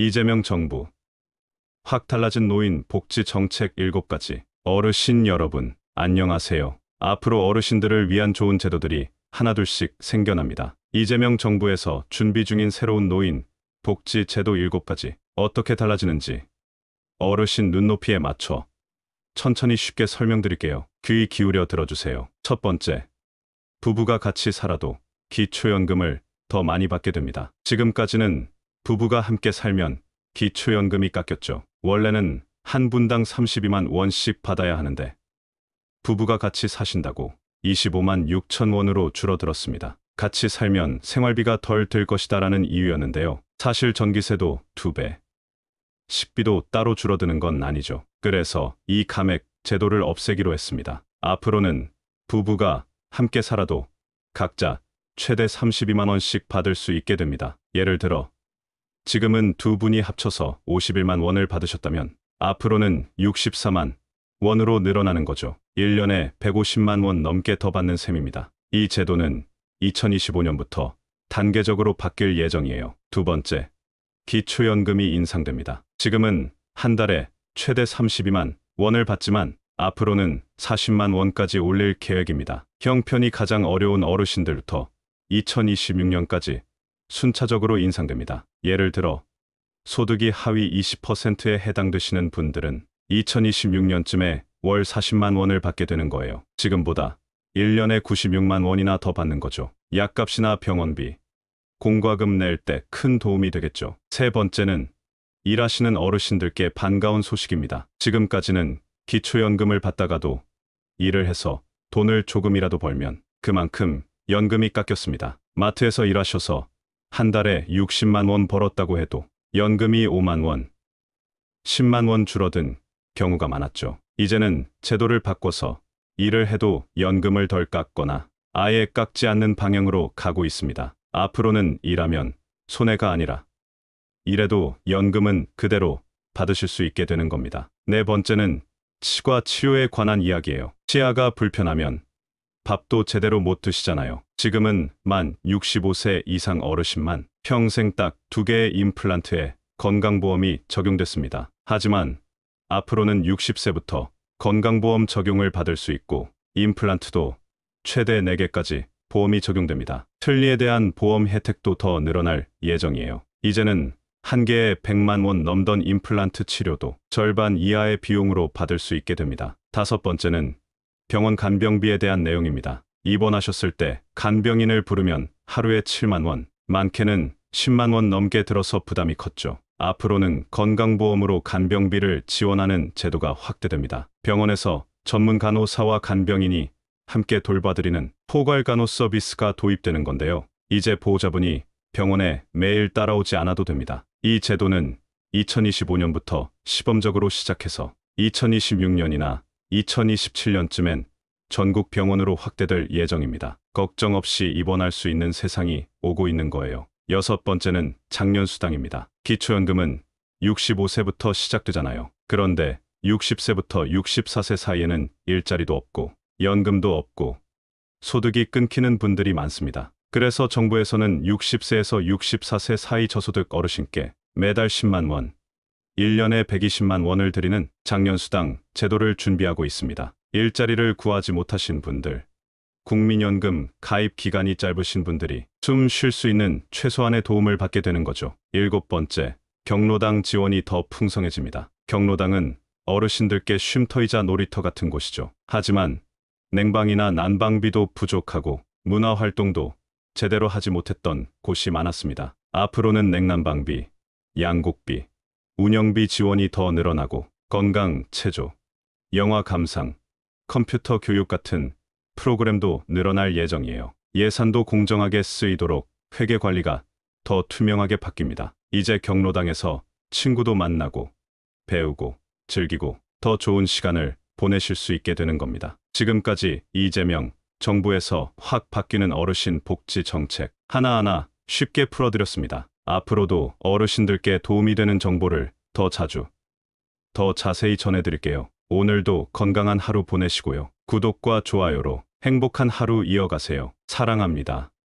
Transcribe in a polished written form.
이재명 정부. 확 달라진 노인 복지 정책 7가지. 어르신 여러분, 안녕하세요. 앞으로 어르신들을 위한 좋은 제도들이 하나둘씩 생겨납니다. 이재명 정부에서 준비 중인 새로운 노인 복지 제도 7가지. 어떻게 달라지는지 어르신 눈높이에 맞춰 천천히 쉽게 설명드릴게요. 귀 기울여 들어주세요. 첫 번째, 부부가 같이 살아도 기초연금을 더 많이 받게 됩니다. 지금까지는 부부가 함께 살면 기초연금이 깎였죠. 원래는 한 분당 32만 원씩 받아야 하는데 부부가 같이 사신다고 25만 6천 원으로 줄어들었습니다. 같이 살면 생활비가 덜 들 것이다라는 이유였는데요. 사실 전기세도 2배, 식비도 따로 줄어드는 건 아니죠. 그래서 이 감액 제도를 없애기로 했습니다. 앞으로는 부부가 함께 살아도 각자 최대 32만 원씩 받을 수 있게 됩니다. 예를 들어 지금은 두 분이 합쳐서 51만 원을 받으셨다면 앞으로는 64만 원으로 늘어나는 거죠. 1년에 150만 원 넘게 더 받는 셈입니다. 이 제도는 2025년부터 단계적으로 바뀔 예정이에요. 두 번째, 기초연금이 인상됩니다. 지금은 한 달에 최대 32만 원을 받지만 앞으로는 40만 원까지 올릴 계획입니다. 형편이 가장 어려운 어르신들부터 2026년까지 순차적으로 인상됩니다. 예를 들어 소득이 하위 20%에 해당되시는 분들은 2026년쯤에 월 40만 원을 받게 되는 거예요. 지금보다 1년에 96만 원이나 더 받는 거죠. 약값이나 병원비, 공과금 낼 때 큰 도움이 되겠죠. 세 번째는 일하시는 어르신들께 반가운 소식입니다. 지금까지는 기초연금을 받다가도 일을 해서 돈을 조금이라도 벌면 그만큼 연금이 깎였습니다. 마트에서 일하셔서 한 달에 60만 원 벌었다고 해도 연금이 5만 원, 10만 원 줄어든 경우가 많았죠. 이제는 제도를 바꿔서 일을 해도 연금을 덜 깎거나 아예 깎지 않는 방향으로 가고 있습니다. 앞으로는 일하면 손해가 아니라 일해도 연금은 그대로 받으실 수 있게 되는 겁니다. 네 번째는 치과 치료에 관한 이야기예요. 치아가 불편하면 밥도 제대로 못 드시잖아요. 지금은 만 65세 이상 어르신만 평생 딱 2개의 임플란트에 건강보험이 적용됐습니다. 하지만 앞으로는 60세부터 건강보험 적용을 받을 수 있고 임플란트도 최대 4개까지 보험이 적용됩니다. 틀니에 대한 보험 혜택도 더 늘어날 예정이에요. 이제는 한 개에 100만 원 넘던 임플란트 치료도 절반 이하의 비용으로 받을 수 있게 됩니다. 다섯 번째는 병원 간병비에 대한 내용입니다. 입원하셨을 때 간병인을 부르면 하루에 7만 원, 많게는 10만 원 넘게 들어서 부담이 컸죠. 앞으로는 건강보험으로 간병비를 지원하는 제도가 확대됩니다. 병원에서 전문 간호사와 간병인이 함께 돌봐드리는 포괄간호 서비스가 도입되는 건데요. 이제 보호자분이 병원에 매일 따라오지 않아도 됩니다. 이 제도는 2025년부터 시범적으로 시작해서 2026년이나 2027년쯤엔 전국 병원으로 확대될 예정입니다. 걱정 없이 입원할 수 있는 세상이 오고 있는 거예요. 여섯 번째는 장년수당입니다. 기초연금은 65세부터 시작되잖아요. 그런데 60세부터 64세 사이에는 일자리도 없고 연금도 없고 소득이 끊기는 분들이 많습니다. 그래서 정부에서는 60세에서 64세 사이 저소득 어르신께 매달 10만 원, 1년에 120만 원을 드리는 장년수당 제도를 준비하고 있습니다. 일자리를 구하지 못하신 분들, 국민연금 가입 기간이 짧으신 분들이 숨 쉴 수 있는 최소한의 도움을 받게 되는 거죠. 일곱 번째, 경로당 지원이 더 풍성해집니다. 경로당은 어르신들께 쉼터이자 놀이터 같은 곳이죠. 하지만 냉방이나 난방비도 부족하고 문화활동도 제대로 하지 못했던 곳이 많았습니다. 앞으로는 냉난방비, 양곡비, 운영비 지원이 더 늘어나고 건강 체조, 영화 감상, 컴퓨터 교육 같은 프로그램도 늘어날 예정이에요. 예산도 공정하게 쓰이도록 회계 관리가 더 투명하게 바뀝니다. 이제 경로당에서 친구도 만나고 배우고 즐기고 더 좋은 시간을 보내실 수 있게 되는 겁니다. 지금까지 이재명 정부에서 확 바뀌는 어르신 복지 정책 하나하나 쉽게 풀어드렸습니다. 앞으로도 어르신들께 도움이 되는 정보를 더 자주, 더 자세히 전해드릴게요. 오늘도 건강한 하루 보내시고요. 구독과 좋아요로 행복한 하루 이어가세요. 사랑합니다.